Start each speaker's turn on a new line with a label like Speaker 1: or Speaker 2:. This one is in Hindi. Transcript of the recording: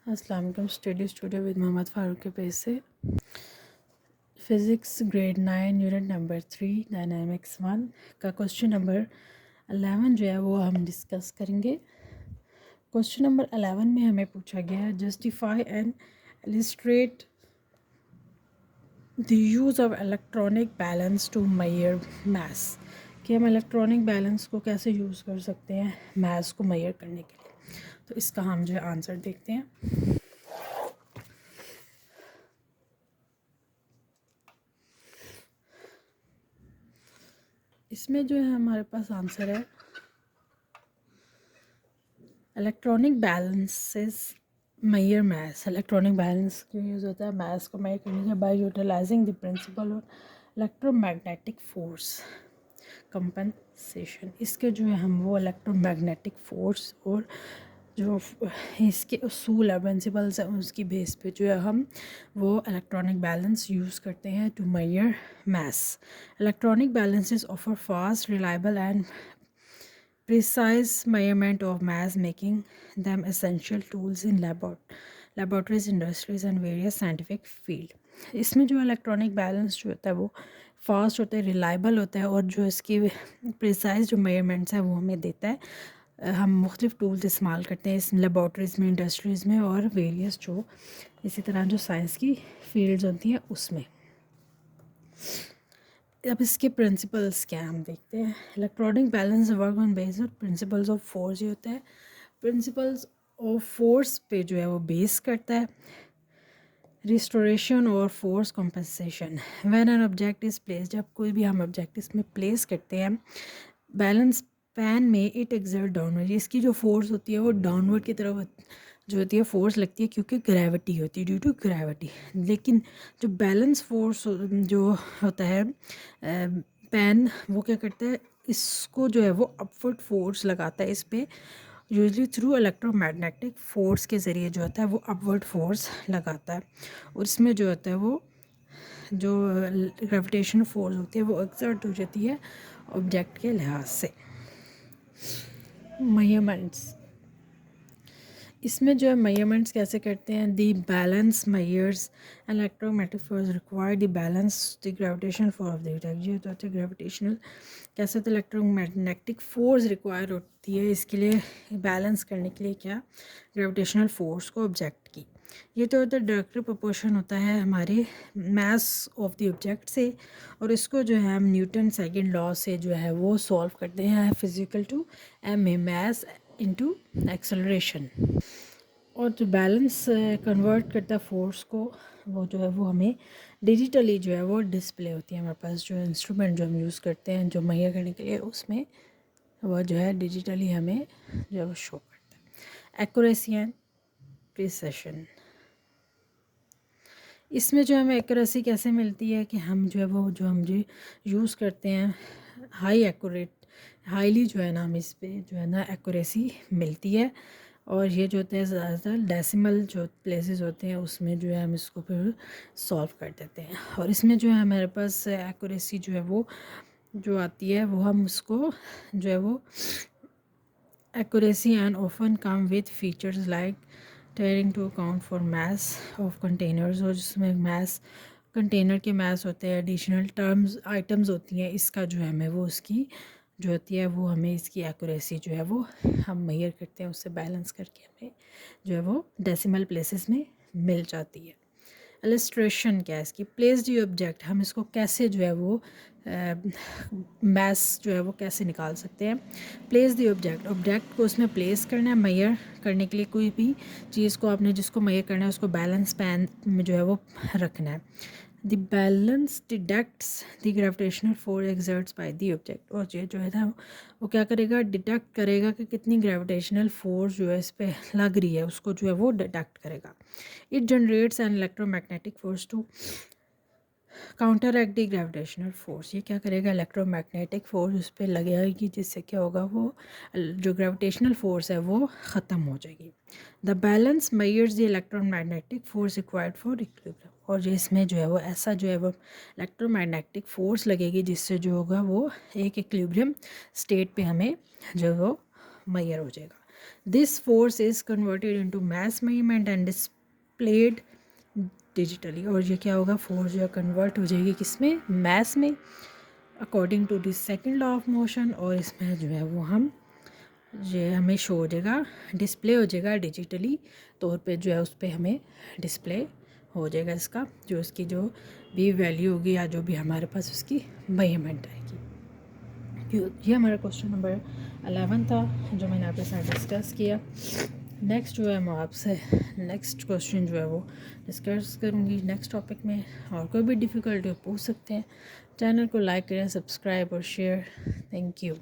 Speaker 1: अस्सलाम वालेकुम study studio with Mohammad Farooq के पेज से physics grade 9 unit number 3 dynamics 1 का क्वेश्चन नंबर 11 जो है वो हम डिस्कस करेंगे। क्वेश्चन नंबर 11 में हमें पूछा गया है justify and illustrate the use of electronic balance to measure mass, कि हम इलेक्ट्रॉनिक बैलेंस को कैसे यूज़ कर सकते हैं मास को मेजर करने के लिए। तो इसका हम जो है आंसर देखते हैं। इसमें जो है हमारे पास आंसर है electronic balances measure mass. Electronic balance क्यों यूज़ होता है मास को मेजर करने के by utilising the principle of electromagnetic force compensation. इसके जो है हम वो इलेक्ट्रोमैग्नेटिक फोर्स और जो इसके उसूल है प्रिंसिपल्स हैं उसकी बेस पे जो है हम वो इलेक्ट्रॉनिक बैलेंस यूज़ करते हैं to measure mass. Electronic balances offer fast reliable and precise measurement of mass, making them essential tools in laboratories, industries and various scientific field। इसमें जो इलेक्ट्रॉनिक बैलेंस जो होता है वो फास्ट होता है, रिलायबल होता है और जो इसकी प्रिसाइज जो मेजरमेंट्स है वो हमें देता है। हम मुख्तलिफ टूल्स इस्तेमाल करते हैं इस लेबॉर्ट्रीज़ में, इंडस्ट्रीज़ में और वेरियस जो इसी तरह जो साइंस की फील्ड्स होती हैं उसमें। अब इसके प्रिंसिपल्स क्या हैं हम देखते हैं। Electronic balance work on base of principles of force ये होता है, प्रिंसिपल्स ऑफ फोर्स पे जो है वो बेस करता है। रिस्टोरेशन और force compensation when an object is place, जब कोई भी हम ऑब्जेक्ट इसमें प्लेस करते हैं बैलेंस पैन में इट एक्सर्ट डाउनवर्ड, इसकी जो फोर्स होती है वो डाउनवर्ड की तरफ जो होती है फोर्स लगती है क्योंकि ग्रेविटी होती है, ड्यू टू ग्रेविटी। लेकिन जो बैलेंस फोर्स जो होता है पैन वो क्या करता है इसको जो है वो अपवर्ड फोर्स लगाता है इस पर, यूजली थ्रू इलेक्ट्रोमैग्नेटिक फोर्स के ज़रिए जो होता है वो अपवर्ड फोर्स लगाता है। और इसमें जो होता है वो जो ग्रेविटेशन फोर्स होती है वो एक्सर्ट हो जाती है ऑब्जेक्ट के लिहाज से। मेजरमेंट्स, इसमें जो है मेजरमेंट्स कैसे करते हैं। The balance measures electromagnetic force require the balance the gravitational force of the object. ये तो होता है ग्रेविटेशनल कैसे तो इलेक्ट्रोमैग्नेटिक फोर्स रिक्वायर होती है इसके लिए बैलेंस करने के लिए क्या ग्रेविटेशनल फोर्स को ऑब्जेक्ट की। ये तो होता है डायरेक्टली प्रोपोर्शन होता है हमारे मास ऑफ द ऑब्जेक्ट से, और इसको जो है हम न्यूटन सेकंड लॉ से जो है वो सॉल्व करते हैं is equal to m a mass into acceleration. और जो बैलेंस कन्वर्ट करता है फोर्स को वो जो है वो हमें डिजिटली जो है वो डिस्प्ले होती है हमारे पास जो इंस्ट्रूमेंट जो हम यूज़ करते हैं जो मुहैया करने के लिए उसमें वो जो है डिजिटली हमें जो है वो शो करता है। एक्यूरेसी एंड प्रिसिशन, इसमें जो हमें एक्यूरेसी कैसे मिलती है कि हम जो है वो जो हम जो यूज़ करते हैं हाईली जो है ना हम इस पर जो है ना एक्यूरेसी मिलती है। और ये जो होते हैं ज़्यादातर डेसिमल जो प्लेसेस होते हैं उसमें जो है हम इसको फिर सॉल्व कर देते हैं। और इसमें जो है हमारे पास एक्यूरेसी जो है वो जो आती है वो हम उसको जो है वो accuracy and often come with features like taring to account for mass of containers, और जिसमें मास कंटेनर के मास होते हैं, एडिशनल टर्म्स आइटम्स होती हैं, इसका जो है हमें वो उसकी जो होती है वो हमें इसकी एक्यूरेसी जो है वो हम मेजर करते हैं उससे बैलेंस करके हमें जो है वो डेसिमल प्लेसेस में मिल जाती है। इलस्ट्रेशन क्या है इसकी, प्लेस दी ऑब्जेक्ट, हम इसको कैसे जो है वो मैस जो है वो कैसे निकाल सकते हैं। प्लेस दी ऑब्जेक्ट, ऑब्जेक्ट को उसमें प्लेस करना है, मेजर करने के लिए कोई भी चीज़ को आपने जिसको मेजर करना है उसको बैलेंस पैन में जो है वो रखना है। The balance detects the gravitational force exerts by the object, और ये जो है ना वो क्या करेगा डिटेक्ट करेगा कि कितनी ग्रेविटेशनल फोर्स जो है इस पर लग रही है उसको जो है वो डिटेक्ट करेगा। It generates an electromagnetic force to counteract the gravitational force, ये क्या करेगा इलेक्ट्रोमैग्नेटिक फोर्स उस पर लगेगी जिससे क्या होगा वो जो ग्रेविटेशनल फोर्स है वो ख़त्म हो जाएगी। The balance measures the electromagnetic force required for equilibrium, और जो इसमें जो है वो ऐसा जो है वो इलेक्ट्रोमैग्नेटिक फोर्स लगेगी जिससे जो होगा वो एक इक्विलिब्रियम स्टेट पे हमें जो वो मेजर हो जाएगा। This force is converted into mass measurement and displayed digitally. और ये क्या होगा, फोर्स जो कन्वर्ट हो जाएगी किस में, मास में, according to this second law of motion. और इसमें जो है वो हमें शो हो जाएगा, डिस्प्ले हो जाएगा डिजिटली तौर पे, जो है उस पर हमें डिस्प्ले हो जाएगा इसका, जो इसकी जो भी वैल्यू होगी या जो भी हमारे पास उसकी मेजरमेंट आएगी। ये हमारा क्वेश्चन नंबर 11 था जो मैंने आपके साथ डिस्कस किया। नेक्स्ट जो है मैं आपसे नेक्स्ट क्वेश्चन जो है वो डिस्कस करूँगी नेक्स्ट टॉपिक में। और कोई भी डिफ़िकल्टी हो पूछ सकते हैं। चैनल को लाइक करें, सब्सक्राइब और शेयर। Thank you.